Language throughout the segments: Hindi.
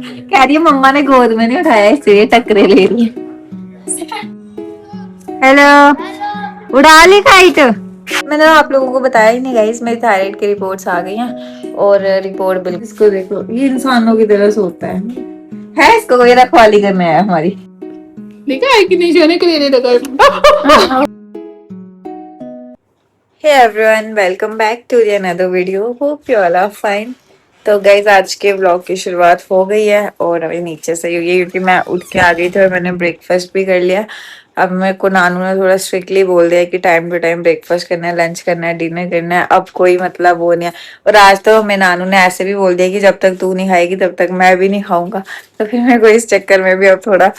कह रही है मम्मा ने गोद में नहीं उठाया इसलिए टकरे ले रही है। हेलो, उड़ा ली काइट। मैंने आप लोगों को बताया ही नहीं गाइस, मेरी थायराइड की रिपोर्ट्स आ गई हैं और रिपोर्ट बिल्कुल, इसको देखो ये इंसानों की तरह सोता है इसको कोई रखवाली करने आया हमारी। देखा है कि नहीं, सोने के लिए नहीं लगा। Hey everyone, welcome back to the another video. Hope you all are fine. तो गाइज आज के व्लॉग की शुरुआत हो गई है और अभी नीचे से ये क्योंकि मैं उठ के आ गई थी और मैंने ब्रेकफास्ट भी कर लिया। अब मेरे को नानू ने थोड़ा स्ट्रिक्टली बोल दिया कि टाइम टू टाइम ब्रेकफास्ट करना है, लंच करना है, डिनर करना है। अब कोई मतलब वो नहीं है। और आज तो हमें नानू ने ऐसे भी बोल दिया कि जब तक तू नहीं खाएगी तब तक मैं भी नहीं खाऊंगा। तो फिर मेरे को इस चक्कर में भी अब थोड़ा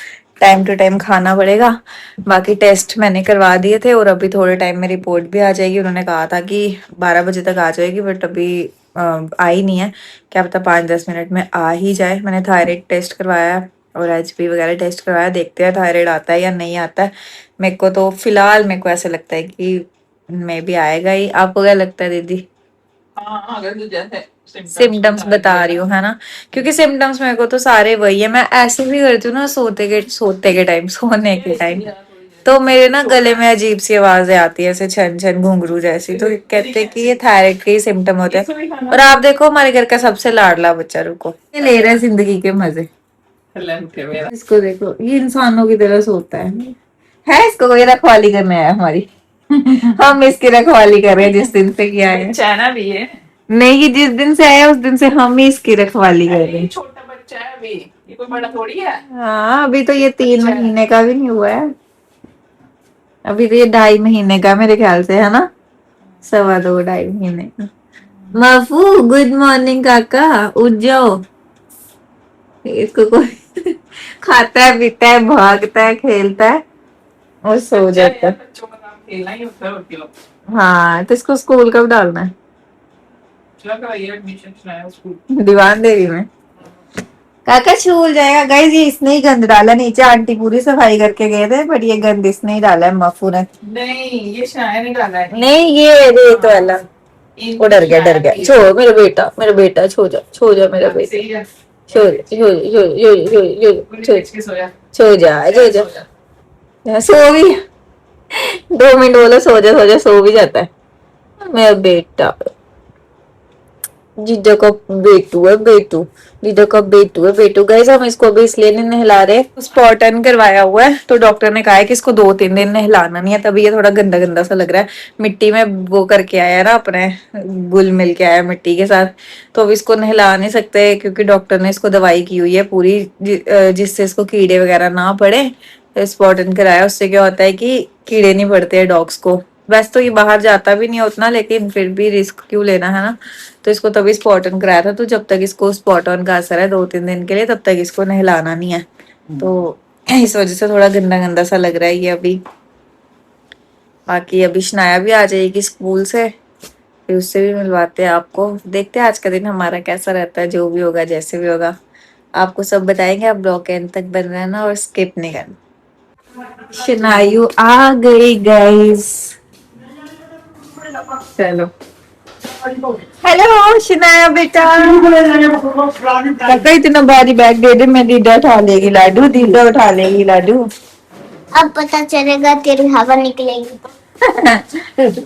टाइम टू टाइम खाना पड़ेगा। बाकी टेस्ट मैंने करवा दिए थे और अभी थोड़े टाइम में रिपोर्ट भी आ जाएगी। उन्होंने कहा था कि 12 बजे तक आ जाएगी बट अभी आई नहीं है। क्या पता 5-10 मिनट में आ ही जाए। मैंने थायराइड टेस्ट करवाया और एचबी वगैरह टेस्ट करवाया, देखते हैं थायराइड आता है या नहीं आता है। मेरे को तो फिलहाल मेरे को ऐसा लगता है कि मे भी आएगा ही। आपको क्या लगता है दीदी? हाँ, अगर तू जैसे सिम्टम्स बता रही हूँ है ना, क्योंकि सिम्टम्स मेरे को तो सारे वही है। मैं ऐसे भी करती हूँ ना, सोते के टाइम, सोने के टाइम तो मेरे ना गले में अजीब सी आवाजें आती है, ऐसे छन छन घुंघरू जैसी। तो कहते हैं कि ये थायराइड के ही सिम्टम होते हैं। और आप देखो हमारे घर का सबसे लाडला बच्चा, रुको, ये ले रहा है जिंदगी के मजे। इसको देखो, ये इंसानों की तरह सोता है इसको कोई रखवाली करने आया हमारी। हम इसकी रखवाली कर रहे हैं जिस दिन से किया है। चाइना भी है नहीं, ये जिस दिन से आया उस दिन से हम ही इसकी रखवाली कर रहे हैं। छोटा बच्चा है अभी, ये कोई बड़ा थोड़ी है। हाँ, अभी तो ये 3 महीने का भी नहीं हुआ है। अभी तो ये 2.5 महीने का मेरे ख्याल से, है ना? 2.25-2.5 महीने का। मफू, गुड मॉर्निंग काका, उठ जाओ। इसको कोई खाता है, पीता है, भागता है, खेलता है और सो जाता है। बच्चों का काम खेलना ही होता है और क्या। हाँ, तो इसको स्कूल कब डालना है? दीवान देवी में काका छूल जाएगा। गाइस ये इसने ही गंद डाला नीचे। आंटी पूरी सफाई करके गए थे बट ये गंद इसने ही डाला है, मफू ने नहीं। ये शायद नहीं डाला है। नहीं, ये रेत वाला। वो डर गया, डर गया। छो मेरा बेटा छो जा मेरा बेटा। छो छो जा सो भी। 2 मिनट बोलो सो जा सो भी जाता है मेरा बेटा। जीजा का बेटू है, बेटू जीजा का बेटू है, बेटू। गाइस हम इसको अभी इसलिए नहीं नहला रहे, स्पॉटन करवाया हुआ है तो डॉक्टर ने कहा है कि इसको 2-3 दिन नहलाना नहीं है, तभी ये थोड़ा गंदा गंदा सा लग रहा है। मिट्टी में वो करके आया ना, अपने गुल मिल के आया मिट्टी के साथ। तो अब इसको नहला नहीं सकते क्योंकि डॉक्टर ने इसको दवाई की हुई है पूरी जिससे इसको कीड़े वगैरह ना पड़े। तो स्पॉटन कराया, उससे क्या होता है कि कीड़े नहीं पड़ते हैं डॉग्स को। वैसे तो ये बाहर जाता भी नहीं है उतना, लेकिन फिर भी रिस्क क्यों लेना, है ना? तो इसको तभी स्पॉट ऑन कराया था। तो जब तक इसको स्पॉट ऑन का असर है 2-3 दिन के लिए, तब तक इसको नहलाना नहीं है। तो इस वजह से थोड़ा गंदा गंदा सा लग रहा है ये अभी। बाकी अभी शनाया भी आ जाएगी स्कूल से, फिर उससे भी मिलवाते हैं आपको। देखते हैं आज का दिन हमारा कैसा रहता है, जो भी होगा जैसे भी होगा आपको सब बताएंगे। आप ब्लॉग के अंत तक बन रहना और स्किप नहीं करना। शनायु आ गई गाइस, चलो। हेलो शनाया बेटा, काका इतना भारी बैग दे दे, मैं दीदा उठा लेगी लाडू, दीदा उठा लेगी लाडू। अब पता चलेगा तेरी हवा निकलेगी।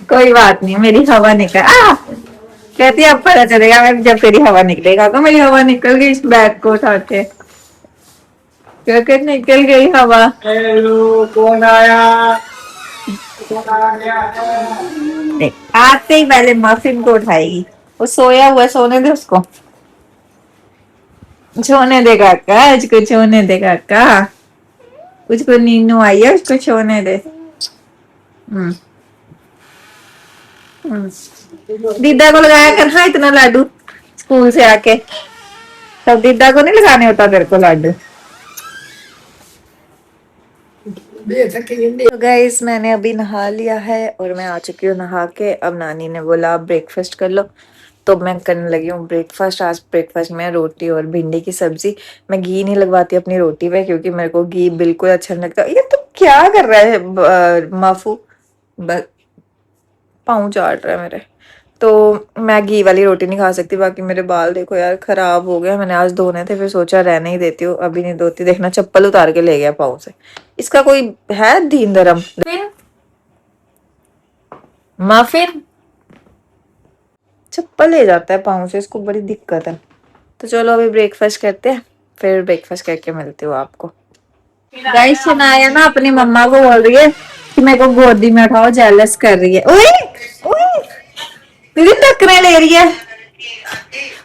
कोई बात नहीं, मेरी हवा निकल कहती है अब पता चलेगा मैं जब तेरी हवा निकलेगा। तो मेरी हवा निकल गई इस बैग को उठा के, क्योंकि निकल गई हवा। हेलो कौन आया? आते ही पहले मफिन को उठाएगी। वो सोया हुआ, सोने दे उसको, सोने दे काका, उसको सोने दे काका, उसको नींद आई है, उसको सोने दे। दीदा को लगाया कर हाँ इतना लाडू स्कूल से आके। तब दीदा को नहीं लगाने होता तेरे को लाडू। तो गाइस मैंने अभी नहा लिया है और मैं आ चुकी हूँ नहा के। अब नानी ने बोला ब्रेकफास्ट कर लो, तो मैं करने लगी हूँ ब्रेकफास्ट। आज ब्रेकफास्ट में रोटी और भिंडी की सब्जी। मैं घी नहीं लगवाती अपनी रोटी पे क्योंकि मेरे को घी बिल्कुल अच्छा नहीं लगता। ये तो क्या कर रहा है माफू, पाँव चाट रहा है मेरे। तो मैं घी वाली रोटी नहीं खा सकती। बाकी मेरे बाल देखो यार खराब हो गए, मैंने आज धोने थे फिर सोचा रहने ही देती हूँ, अभी नहीं धोती। देखना चप्पल उतार के ले गया पाँव से, इसका कोई है दीन धर्म। माफिन चप्पल ले जाता है पाँव से, इसको बड़ी दिक्कत है। तो चलो अभी ब्रेकफास्ट करते हैं, फिर ब्रेकफास्ट करके मिलती हूँ आपको। गाइस शनाया ना अपनी मम्मा को बोल रही है कि मेरे को गोदी में उठाओ, जेलस कर रही है। ओए ओए दीदी टक्करें ले रही है।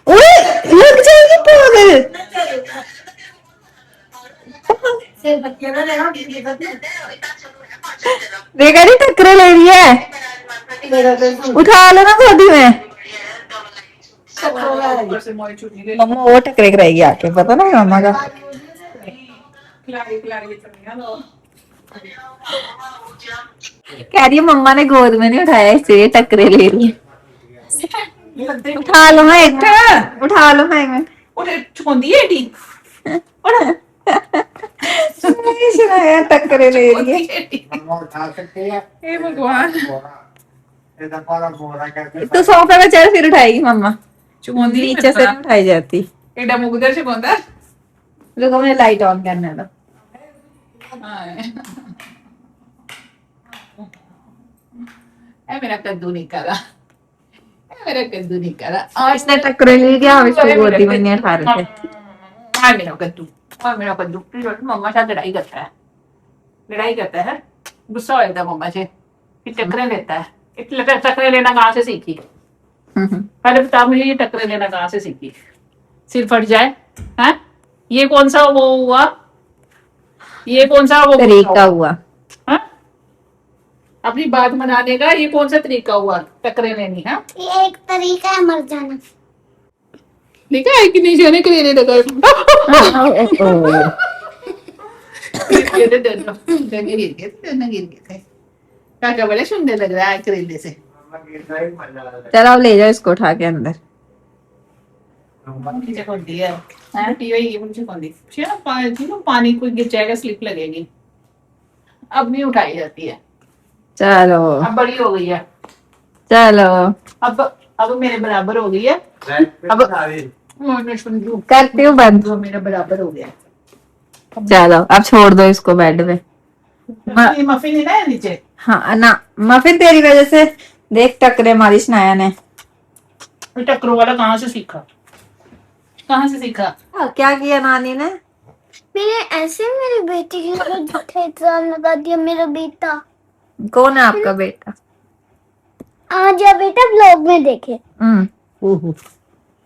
ओए लग जाएगी पागल। देखा नहीं टक्करें ले रही है, उठा लो ना गोदी में। मम्मा वो टकरे कराएगी आके, पता ना मम्मा का। कह रही है मम्मा ने गोद में नहीं उठाया इसलिए टकरे ले रही है। उठा लो मैं एक, उठा लो मैं सुनाया टकरे ले रही है। हे भगवान, तो सोफे पे चल फिर उठाएगी मम्मा, नीचे से नहीं उठाई जाती। रुको मुझे लाइट ऑन करने दो। मेरा कद्दू निकाला, मेरा कद्दू निकाला। इसने टकरे ले गया, हम इसको गोदी में नहीं उठा रहे थे। मेरा कद्दू, और मेरा कद्दू मम्मा साथ लड़ाई करता है, गुस्सा हो जाता है मम्मा से कि टकरे लेता है। इतने टकरे लेना कहाँ से सीखी? पहले बता मुझे, ये टकरे लेना कहाँ से सीखी? सिर फट जाए, हैं? ये कौन सा वो हुआ? ये कौन सा वो तरीका हुआ? हाँ? अपनी बात मनाने का ये कौन सा तरीका हुआ टकरे लेनी? हाँ, ये एक तरीका है मर जाना। देखा है कि नहीं जाने के लिए लगा काका बड़े सुंदर लग रहा है करेले से। चलो अब ले जाओ इसको उठा के अंदर। मुझे कौन दिया है टीवी, ये मुझे कौन दी? पानी कोई गिर जाएगा, स्लिप लगेगी। अब नहीं उठाई जाती है, चलो अब बड़ी हो गई है, चलो अब मेरे बराबर हो गई है। अब करती हूँ बंद। वो मेरा बराबर हो गया। चलो अब छोड़ दो इसको बेड पे। ये मफिन है ना नीचे। हाँ ना मफिन तेरी वजह से देख टकरे मारी शनाया ने। टकरो वाला कहाँ से सीखा? कहाँ से सीखा? क्या किया नानी ने? मैंने ऐसे मेरी बेटी के ऊपर झूठा इल्जाम लगा दिया। मेरा बेटा कौन है आपका बेटा? आज या बेटा ब्लॉग में देखे।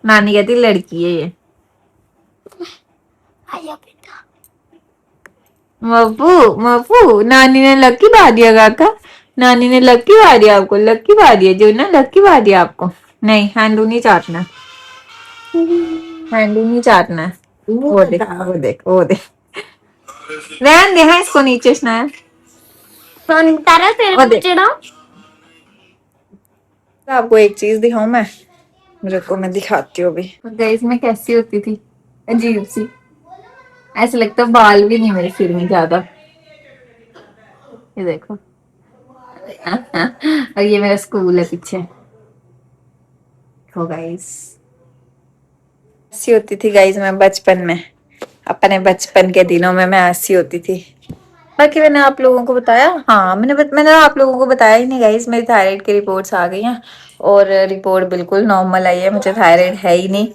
नानी कहती लड़की है ये। आया बेटा। मप्पू मप्पू नानी ने लक्की बा दिया काका, नानी ने लक्की बा दिया आपको, लक्की बा दिया जो ना, लक्की बा दिया आपको। नहीं हैंडू नहीं चाटना, हैंडू नहीं चाटना। वो देख वो देख वो देख, रहन दे है इसको नीचे स्नाया। तारा तेरे वो को देख। चिढ़ा। आपको एक चीज दिखाऊं मैं, मेरे को मैं दिखाती हूँ अभी। गाइस मैं कैसी होती थी, अजीब सी, ऐसे लगता बाल भी नहीं मेरे सिर में ज्यादा। ये देखो और ये मेरा स्कूल है पीछे। देखो गाइस ऐसी होती थी गाइस मैं बचपन में, अपने बचपन के दिनों में मैं ऐसी होती थी। बाकी मैंने आप लोगों को बताया, हाँ मैंने आप लोगों को बताया ही नहीं गाइस, मेरी थायराइड की रिपोर्ट्स आ गई हैं और रिपोर्ट बिल्कुल नॉर्मल आई है, मुझे थायराइड है ही नहीं।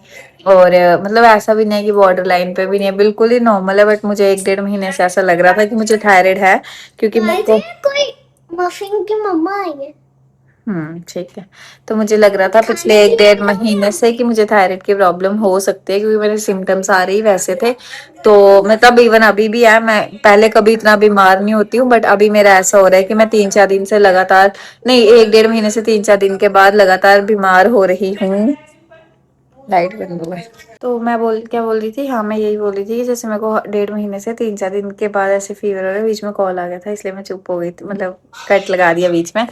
और मतलब ऐसा भी नहीं है कि बॉर्डर लाइन पे भी नहीं है, बिल्कुल ही नॉर्मल है। बट मुझे 1-1.5 महीने से ऐसा लग रहा था कि मुझे थायराइड है, क्योंकि मेरे को कोई मफिन की मम्मा आई है। ठीक है। तो मुझे लग रहा था पिछले 1-1.5 महीने से कि मुझे थायराइड की प्रॉब्लम हो सकती है, क्योंकि मेरे सिम्टम्स आ रहे ही वैसे थे। तो मतलब इवन अभी भी है, मैं पहले कभी इतना बीमार नहीं होती हूँ, बट अभी मेरा ऐसा हो रहा है कि मैं 3-4 दिन से लगातार, नहीं 1-1.5 महीने से 3-4 दिन के बाद लगातार बीमार हो रही हूँ। लाइट बंद हो गई। तो मैं क्या बोल रही थी, हाँ मैं यही बोल रही थी कि जैसे मेरे को 1.5 महीने से 3-4 दिन के बाद ऐसे फीवर हो रहा है। बीच में कॉल आ गया था इसलिए मैं चुप हो गई थी, मतलब कट लगा दिया बीच में।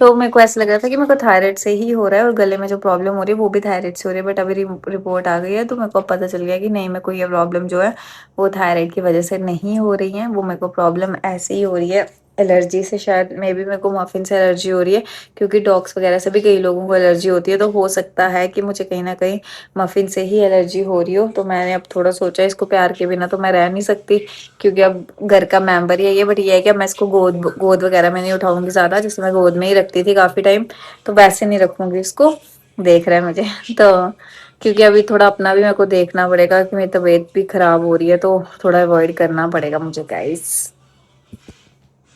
तो मेरे को ऐसा लग रहा था कि मेरे को थायराइड से ही हो रहा है और गले में जो प्रॉब्लम हो रही है वो भी थायराइड से हो रही है। बट अभी रिपोर्ट आ गई है तो मेरे को पता चल गया कि नहीं, मेरे को ये प्रॉब्लम जो है वो थायराइड की वजह से नहीं हो रही है, वो मेरे को प्रॉब्लम ऐसे ही हो रही है एलर्जी से, शायद मे बी मेरे को मफिन से एलर्जी हो रही है, क्योंकि डॉग्स वगैरह से भी कई लोगों को एलर्जी होती है, तो हो सकता है कि मुझे कहीं ना कहीं मफिन से ही एलर्जी हो रही हो। तो मैंने अब थोड़ा सोचा इसको प्यार के बिना तो मैं रह नहीं सकती, क्योंकि अब घर का मेंबर ही है ये। बट ये है कि मैं इसको गोद गोद वगैरह में नहीं उठाऊंगी ज़्यादा, जैसे मैं गोद में ही रखती थी काफ़ी टाइम, तो वैसे नहीं रखूंगी इसको। देख रहा है मुझे तो, क्योंकि अभी थोड़ा अपना भी मेरे को देखना पड़ेगा कि मेरी तबीयत भी खराब हो रही है, तो थोड़ा अवॉइड करना पड़ेगा मुझे गाइस।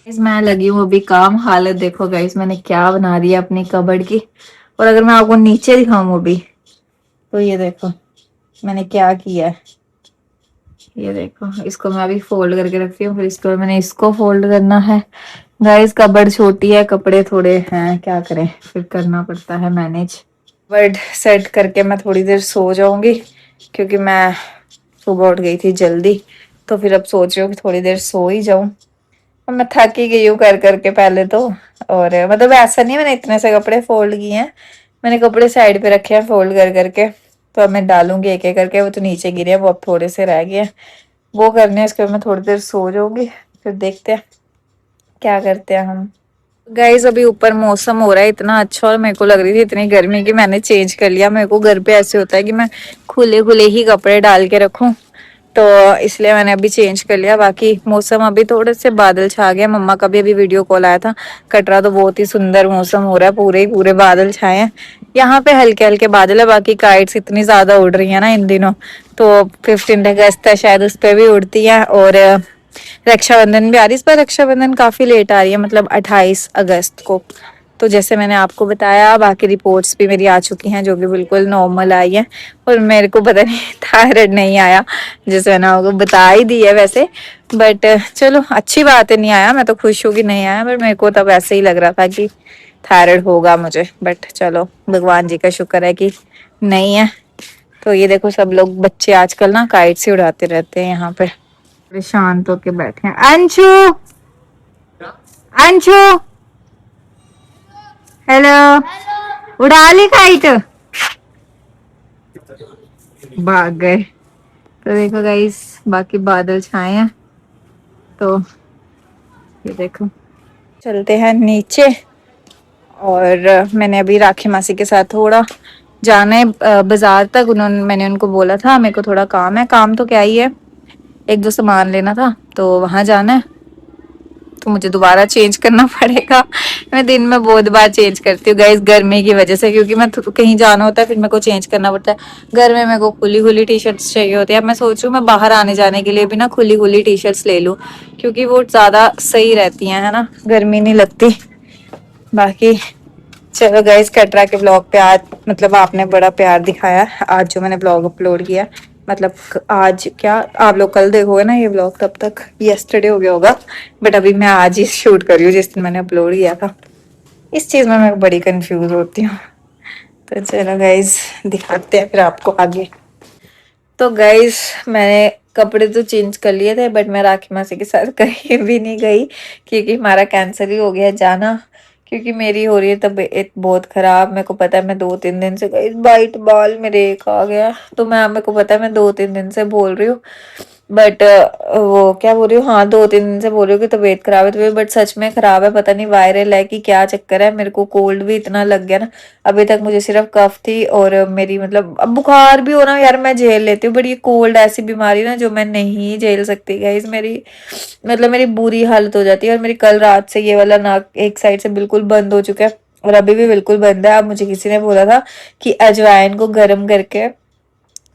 मैं लगी हूँ अभी काम। हालत देखो गाइस मैंने क्या बना दी है अपनी कबर्ड की। और अगर मैं आपको नीचे दिखाऊं अभी, तो ये देखो मैंने क्या किया है। ये देखो, इसको मैं अभी फोल्ड करके रखती हूँ, फिर इसके बाद मैंने इसको फोल्ड करना है। गाइस कबर्ड छोटी है, कपड़े थोड़े हैं, क्या करें, फिर करना पड़ता है मैनेज। कबर्ड सेट करके मैं थोड़ी देर सो जाऊंगी, क्योंकि मैं सुबह उठ गई थी जल्दी, तो फिर अब सोच रही हूँ कि थोड़ी देर सो ही जाऊं। अब मैं थक ही गई हूँ कर करके पहले तो। और मतलब ऐसा नहीं मैंने इतने से कपड़े फोल्ड किए हैं, मैंने कपड़े साइड पे रखे हैं फोल्ड कर करके। तो अब मैं डालूंगी एक एक करके, वो तो नीचे गिरे हैं, वो अब थोड़े से रह गए हैं, वो करने हैं। इसके बाद मैं थोड़ी देर सो जाऊंगी, फिर देखते हैं क्या करते हैं हम। गाइस अभी ऊपर मौसम हो रहा है इतना अच्छा, और मेरे को लग रही थी इतनी गर्मी की मैंने चेंज कर लिया। मेरे को घर पे ऐसे होता है कि मैं खुले खुले ही कपड़े डाल के रखूं, तो इसलिए मैंने अभी चेंज कर लिया। बाकी मौसम अभी थोड़े से बादल छा गया, मम्मा का भी अभी वीडियो कॉल आया था। कटरा तो बहुत ही सुंदर मौसम हो रहा है, पूरे ही पूरे बादल छाए हैं। यहाँ पे हल्के हल्के बादल है, बाकी काइट्स इतनी ज्यादा उड़ रही है ना इन दिनों। तो 15 अगस्त है शायद, उस पर भी उड़ती है। और रक्षाबंधन भी आ रही है, इस बार रक्षाबंधन काफी लेट आ रही है, मतलब 28 अगस्त को। तो जैसे मैंने आपको बताया, बाकी रिपोर्ट्स भी मेरी आ चुकी हैं जो कि बिल्कुल नॉर्मल आई है। और मेरे को पता नहीं थायराइड नहीं आया, जैसे मैंने आपको बता ही दी है वैसे। बट चलो अच्छी बात है, नहीं आया, मैं तो खुश हूँ कि नहीं आया। बट मेरे को तब ऐसे ही लग रहा था कि थायराइड होगा मुझे, बट चलो भगवान जी का शुक्र है कि नहीं है। तो ये देखो सब लोग बच्चे आजकल ना काइट से उड़ाते रहते हैं यहाँ पे, बड़े शांत होके बैठे हैं। अंशु, अंशु, हेलो, उड़ा ली काइट, भाग गए। तो देखो गाइस बाकी बादल छाए हैं, तो ये देखो चलते हैं नीचे। और मैंने अभी राखी मासी के साथ थोड़ा जाना है बाजार तक। मैंने उनको बोला था मेरे को थोड़ा काम है, काम तो क्या ही है, एक दो सामान लेना था, तो वहां जाना है। तो मुझे दोबारा चेंज करना पड़ेगा। मैं दिन में बहुत बार चेंज करती हूँ गाइस गर्मी की वजह से, क्योंकि मैं कहीं जाना होता है फिर मेरे को चेंज करना पड़ता है। घर में मेरे को खुली खुली टी शर्ट्स चाहिए होती है। अब मैं सोच रही हूँ मैं बाहर आने जाने के लिए भी ना खुली खुली टी शर्ट्स ले लूँ, क्योंकि वो ज्यादा सही रहती हैं, है ना, गर्मी नहीं लगती। बाकी चलो गाइस, कटरा के ब्लॉग पे आज मतलब आपने बड़ा प्यार दिखाया आज जो मैंने ब्लॉग अपलोड किया। मतलब आज क्या, आप लोग कल देखोगे ना ये ब्लॉग, तब तक यस्टरडे हो गया होगा। बट अभी मैं आज ही शूट कर रही हूँ जिस दिन मैंने अपलोड किया था। इस चीज में मैं बड़ी कंफ्यूज होती हूँ। तो चलो गाइस दिखाते हैं फिर आपको आगे। तो गाइस मैंने कपड़े तो चेंज कर लिए थे, बट मैं राखी मासी के साथ कहीं भी नहीं गई, क्योंकि हमारा कैंसिल ही हो गया जाना। क्योंकि मेरी हो रही है तबीयत बहुत खराब। मेरे को पता है मैं 2-3 दिन से गई, वाइट बाल मेरे एक आ गया। तो मैं, मेरे को पता है मैं 2-3 दिन से बोल रही हूँ, बट वो क्या बोल रही हूँ, हाँ 2-3 दिन से बोल रही हूँ कि तबीयत खराब है तबीयत, बट सच में खराब है। पता नहीं वायरल है कि क्या चक्कर है, मेरे को कोल्ड भी इतना लग गया ना। अभी तक मुझे सिर्फ कफ थी, और मेरी मतलब अब बुखार भी हो ना यार मैं झेल लेती हूँ, बट ये कोल्ड ऐसी बीमारी ना जो मैं नहीं झेल सकती गाइस। मेरी मतलब मेरी बुरी हालत हो जाती है। और मेरी कल रात से ये वाला नाक एक साइड से बिल्कुल बंद हो चुका है, और अभी भी बिल्कुल बंद है। अब मुझे किसी ने बोला था कि अजवाइन को गर्म करके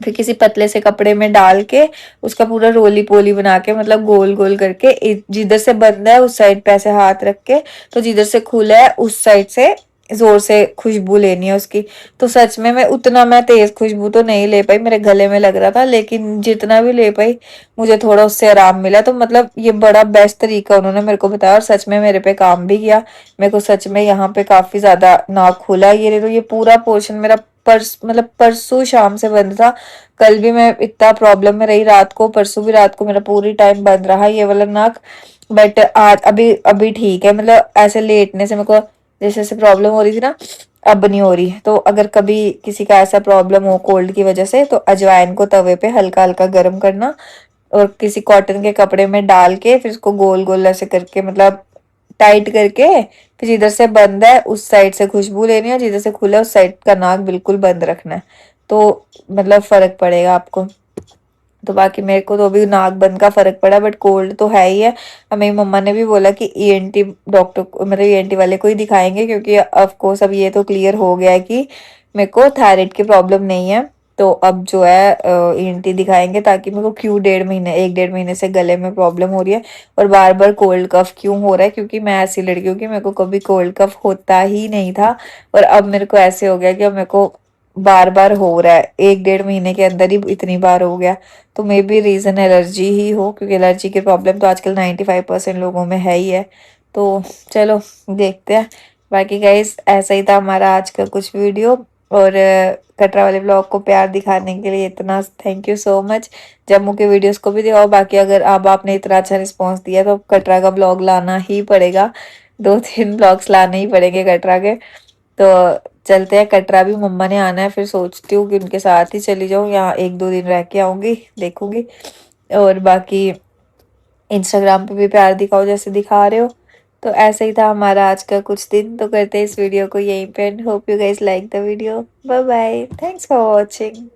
फिर किसी पतले से कपड़े में डाल के उसका पूरा रोली पोली बना के, मतलब गोल गोल करके, जिधर से बंद है उस साइड पे ऐसे हाथ रख के, तो जिधर से खुला है उस साइड से जोर से खुशबू लेनी है उसकी। तो सच में मैं तेज खुशबू तो नहीं ले पाई, मेरे गले में लग रहा था, लेकिन जितना भी ले पाई मुझे थोड़ा उससे आराम मिला। तो मतलब ये बड़ा बेस्ट तरीका उन्होंने मेरे को बताया, और सच में मेरे पे काम भी किया। मेरे को सच में यहाँ पे काफी ज्यादा नाक खुला। ये पूरा पोर्शन मेरा मतलब परसों शाम से बंद था। कल भी मैं इतना प्रॉब्लम में रही रात को, परसों भी रात को मेरा पूरी टाइम बंद रहा ये वाला नाक। बट आज अभी अभी ठीक है, मतलब ऐसे लेटने से मेरे को जैसे जैसे प्रॉब्लम हो रही थी ना, अब नहीं हो रही। तो अगर कभी किसी का ऐसा प्रॉब्लम हो कोल्ड की वजह से, तो अजवाइन को तवे पे हल्का हल्का गर्म करना, और किसी कॉटन के कपड़े में डाल के फिर उसको गोल गोल ऐसे करके, मतलब टाइट करके फिर जिधर से बंद है उस साइड से खुशबू लेनी है और जिधर से खुला है उस साइड का नाक बिल्कुल बंद रखना है, तो मतलब फर्क पड़ेगा आपको। तो बाकी मेरे को तो अभी नाक बंद का फर्क पड़ा, बट कोल्ड तो है ही है। अब मेरी मम्मा ने भी बोला कि ईएनटी डॉक्टर को, मतलब ईएनटी वाले को ही दिखाएंगे, क्योंकि ऑफ कोर्स अब ये तो क्लियर हो गया है कि मेरे को थायराइड की प्रॉब्लम नहीं है। तो अब जो है ईएनटी दिखाएंगे, ताकि मेरे को क्यों 1.5 महीने 1-1.5 महीने से गले में प्रॉब्लम हो रही है और बार बार कोल्ड कफ क्यों हो रहा है, क्योंकि मैं ऐसी लड़की हूँ कि मेरे को कभी कोल्ड कफ होता ही नहीं था, और अब मेरे को ऐसे हो गया कि अब मेरे को बार बार हो रहा है, 1-1.5 महीने के अंदर ही इतनी बार हो गया। तो मे बी रीज़न एलर्जी ही हो, क्योंकि एलर्जी की प्रॉब्लम तो आजकल 95% लोगों में है ही है। तो चलो देखते हैं। बाकी गाइस ऐसा ही था हमारा आज का कुछ वीडियो, और कटरा वाले ब्लॉग को प्यार दिखाने के लिए इतना thank you so much. Jammu के वीडियोस को भी दिखाओ, बाकी अगर अब आपने इतना अच्छा रिस्पॉन्स दिया तो कटरा का ब्लॉग लाना ही पड़ेगा, 2-3 ब्लॉग्स लाने ही पड़ेंगे कटरा के। तो चलते हैं, कटरा भी मम्मा ने आना है, फिर सोचती हूँ कि उनके साथ ही चली जाऊँ, यहाँ 1-2 दिन रह के आऊँगी, देखूंगी। और बाकी इंस्टाग्राम पे भी प्यार दिखाओ जैसे दिखा रहे हो। तो ऐसा ही था हमारा आज का कुछ दिन, तो करते हैं इस वीडियो को यहीं पे end. Hope you guys like the video. Bye bye, thanks for watching.